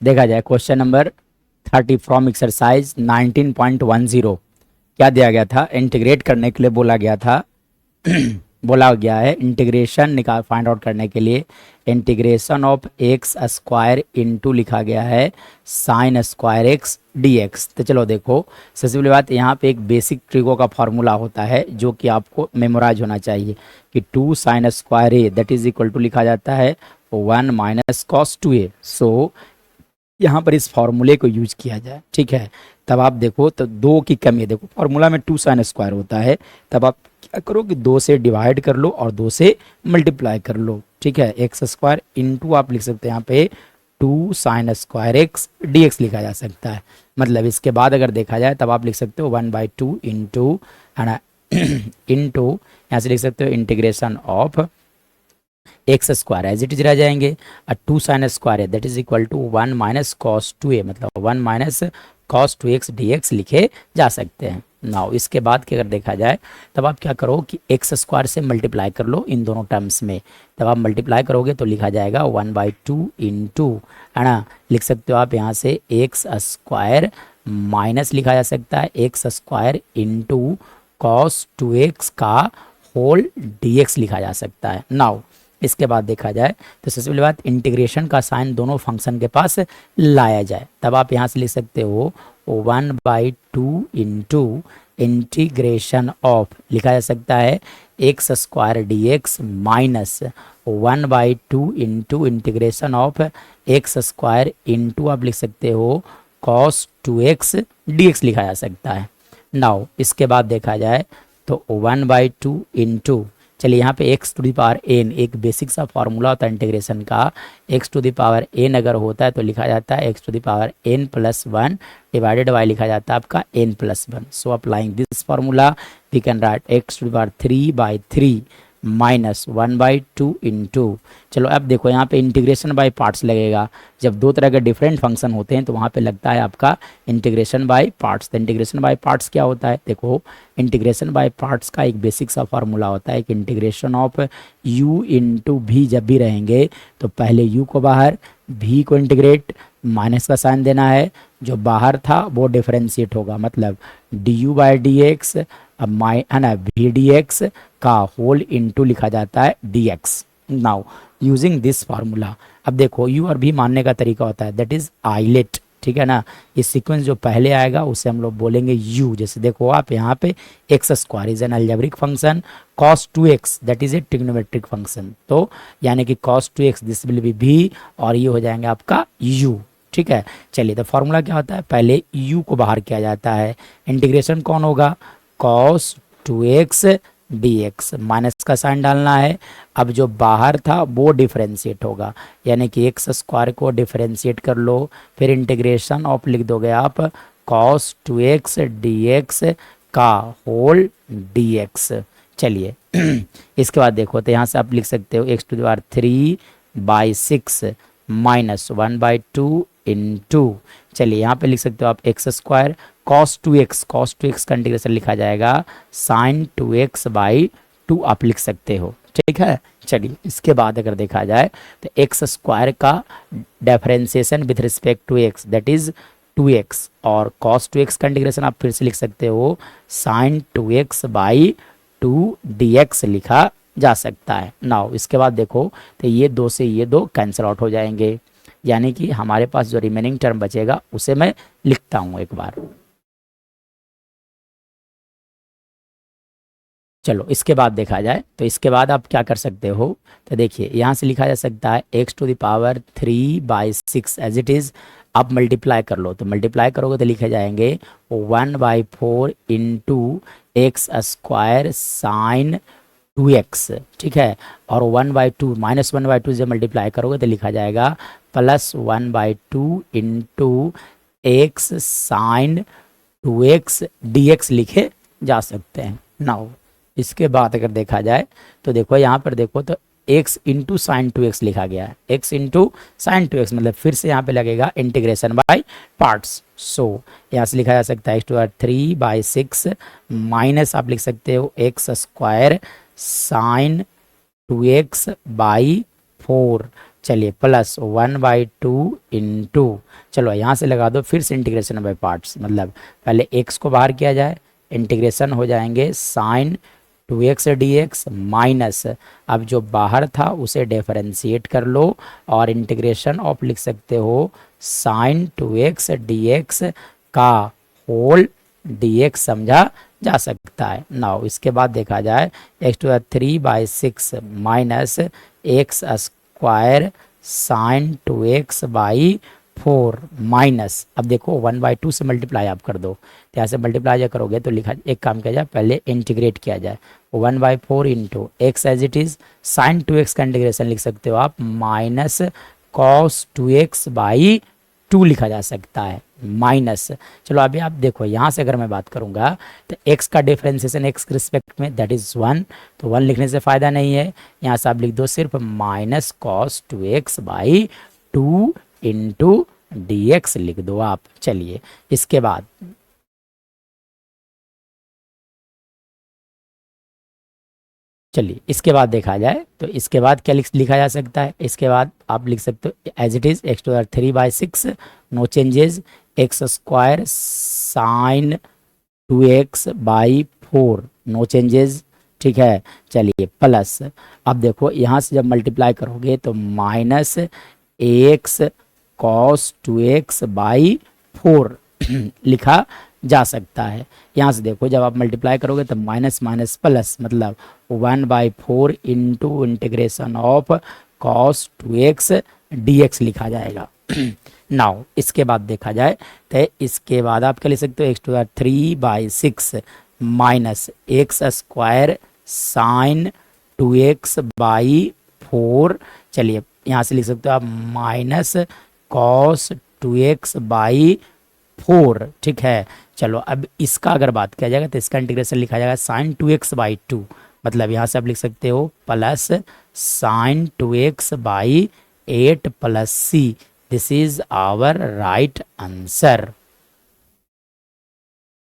देखा जाए question number 30 from exercise 19.10 क्या दिया गया था, इंटीग्रेट करने के लिए बोला गया था। बोला गया है इंटीग्रेशन निकाल फाइंड आउट करने के लिए integration of x square into लिखा गया है sine square x D x. तो चलो देखो, सबसे पहली बात यहाँ पे एक बेसिक ट्रिगो का फॉर्मूला होता है जो कि आपको मेमोराइज होना चाहिए कि 2 sine square A that is equal to लिखा जाता है 1 माइनस कॉस 2a। सो यहाँ पर इस फॉर्मूले को यूज किया जाए, ठीक है। तब आप देखो तो दो की कमी है, देखो फॉर्मूला में 2 साइन स्क्वायर होता है, तब आप क्या करो कि 2 से डिवाइड कर लो और 2 से मल्टीप्लाई कर लो, ठीक है। एक्स स्क्वायर इंटू आप लिख सकते हैं यहाँ पे 2 sine square x D x लिखा जा सकता है। मतलब इसके बाद अगर देखा जाए तब आप लिख सकते हो 1/2 इंटू है ना इंटू यहाँ से लिख सकते हो integration of x square as it is रह जाएंगे और 2 साइन स्क्वायर है that is equal to 1 minus cos 2a, मतलब 1 माइनस कॉस 2x dx लिखे जा सकते हैं। नाउ इसके बाद की अगर देखा जाए तब आप क्या करो कि एक्स स्क्वायर से मल्टीप्लाई कर लो इन दोनों टर्म्स में। तब आप मल्टीप्लाई करोगे तो लिखा जाएगा 1/2 इंटू है ना, लिख सकते हो आप यहाँ से एक्स स्क्वायर माइनस लिखा जा सकता है x square into cos 2x का होल dx लिखा जा सकता है। नाउ इसके बाद देखा जाए तो सबसे पहली बात इंटीग्रेशन का साइन दोनों फंक्शन के पास लाया जाए, तब आप यहाँ से लिख सकते हो 1/2 इंटू इंटीग्रेशन ऑफ लिखा जा सकता है x square D x minus 1/2 into integration of x square into आप लिख सकते हो कॉस 2x dx लिखा जा सकता है। नाउ इसके बाद देखा जाए तो 1/2 इंटू, चलिए यहाँ पे x to the power n एक बेसिक सा फॉर्मूला होता है इंटीग्रेशन का, x to the power n अगर होता है तो लिखा जाता है x to the power n plus 1 divided by लिखा जाता है आपका n plus 1। So applying this formula we can write x to the power 3/3 minus 1/2 into, चलो अब देखो यहाँ पे इंटीग्रेशन बाय पार्ट्स लगेगा। जब दो तरह के डिफरेंट फंक्शन होते हैं तो वहाँ पे लगता है आपका इंटीग्रेशन बाय पार्ट्स। तो इंटीग्रेशन बाय पार्ट्स क्या होता है, देखो इंटीग्रेशन बाय पार्ट्स का एक बेसिक सा फॉर्मूला होता है कि इंटीग्रेशन ऑफ u इंटू भी जब भी रहेंगे तो पहले u को बाहर, v को इंटीग्रेट, माइनस का साइन देना है, जो बाहर था वो डिफरेंशिएट होगा, मतलब du/dx अब माइ है ना वी डी एक्स का होल इंटू लिखा जाता है D x. Now using this formula अब देखो यू और भी मानने का तरीका होता है दैट इज आइलेट, ठीक है ना। ये सीक्वेंस जो पहले आएगा उसे हम लोग बोलेंगे यू। जैसे देखो आप यहाँ पे x square is an algebraic function, cos 2x that is a trigonometric function, तो यानी कि cos 2x this will be भी और ये हो जाएंगे आपका u, ठीक है। चलिए तो फॉर्मूला क्या होता है, पहले u को बाहर किया जाता है, इंटीग्रेशन कौन होगा कॉस 2x dx, माइनस का साइन डालना है, अब जो बाहर था वो डिफरेंशिएट होगा, यानी कि एक्स स्क्वायर को डिफरेंशिएट कर लो, फिर इंटीग्रेशन ऑफ लिख दोगे आप cos 2x dx का होल dx। चलिए इसके बाद देखो तो यहाँ से आप लिख सकते हो x to the power 3/6 minus 1/2 into, चलिए यहाँ पे लिख सकते हो आप एक्स स्क्वायर cos 2x का इंटीग्रेशन लिखा जाएगा sin 2x/2 आप लिख सकते हो, ठीक है। चलिए इसके बाद अगर देखा जाए तो एक्स स्क्वायर का differentiation with respect to x that is 2x और cos 2x का इंटीग्रेशन आप फिर से लिख सकते हो sin 2x/2 dx लिखा जा सकता है। नाउ इसके बाद देखो तो ये दो से ये दो कैंसिल आउट हो जाएंगे, यानी कि हमारे पास जो रिमेनिंग टर्म बचेगा उसे मैं लिखता हूँ एक बार। चलो इसके बाद देखा जाए तो इसके बाद आप क्या कर सकते हो, तो देखिए यहाँ से लिखा जा सकता है x to the power 3/6 as it is, आप मल्टीप्लाई कर लो, तो मल्टीप्लाई करोगे तो लिखे जाएंगे 1/4 into x square sign 2x, ठीक है। और 1/2 माइनस 1/2 से मल्टीप्लाई करोगे तो लिखा जाएगा plus 1/2 into x sine 2x dx लिखे जा सकते हैं। नाउ इसके बाद अगर देखा जाए तो देखो यहाँ पर देखो तो x इंटू साइन 2x लिखा गया है, x इंटू साइन 2x मतलब फिर से यहाँ पे लगेगा इंटीग्रेशन बाय पार्ट्स। सो यहाँ से लिखा जा सकता है एक्स टू पावर 3/6 माइनस आप लिख सकते हो एक्स स्क्वायर साइन 2x/4। चलिए प्लस 1/2 इंटू, चलो यहाँ से लगा दो फिर से इंटीग्रेशन बाय पार्ट्स, मतलब पहले x को बाहर किया जाए, इंटीग्रेशन हो जाएंगे साइन 2x dx माइनस, अब जो बाहर था उसे डिफरेंशिएट कर लो और इंटीग्रेशन ऑफ लिख सकते हो साइन 2x dx का होल dx समझा जा सकता है। नाउ इसके बाद देखा जाए x⁴/6 minus x square sine 2x/4 minus, अब देखो 1/2 से मल्टीप्लाई आप कर दो, तो यहाँ से मल्टीप्लाई जब करोगे तो लिखा, एक काम किया जाए पहले इंटीग्रेट किया जाए, 1/4 into x as it is, sine 2x का इंटीग्रेशन लिख सकते हो आप माइनस कॉस 2x/2 लिखा जा सकता है माइनस। चलो अभी आप देखो यहाँ से अगर मैं बात करूँगा तो x का डिफरेंशिएशन x के रिस्पेक्ट में दैट इज़ 1, तो 1 लिखने से फ़ायदा नहीं है, यहाँ से आप लिख दो सिर्फ minus cos 2x/2 into dx लिख दो आप। चलिए इसके बाद देखा जाए तो इसके बाद क्या लिखा जा सकता है, इसके बाद आप लिख सकते हो as it is x⁴/6 no changes x square sine 2x/4 no changes, ठीक है। चलिए प्लस, अब देखो यहाँ से जब मल्टीप्लाई करोगे तो माइनस एक्स कॉस 2x/4 लिखा जा सकता है। यहाँ से देखो जब आप मल्टीप्लाई करोगे तो माइनस माइनस प्लस, मतलब 1/4 into integration of cos 2x dx लिखा जाएगा। नाउ इसके बाद देखा जाए तो इसके बाद आप क्या लिख सकते हो x⁴/6 minus x square sine 2x/4, चलिए यहाँ से लिख सकते हो आप माइनस कॉस 2x/4, ठीक है। चलो अब इसका अगर बात किया जाएगा तो इसका इंटीग्रेशन लिखा जाएगा साइन 2x/2, मतलब यहाँ से आप लिख सकते हो plus sine 2x/8 plus c, this is our right answer.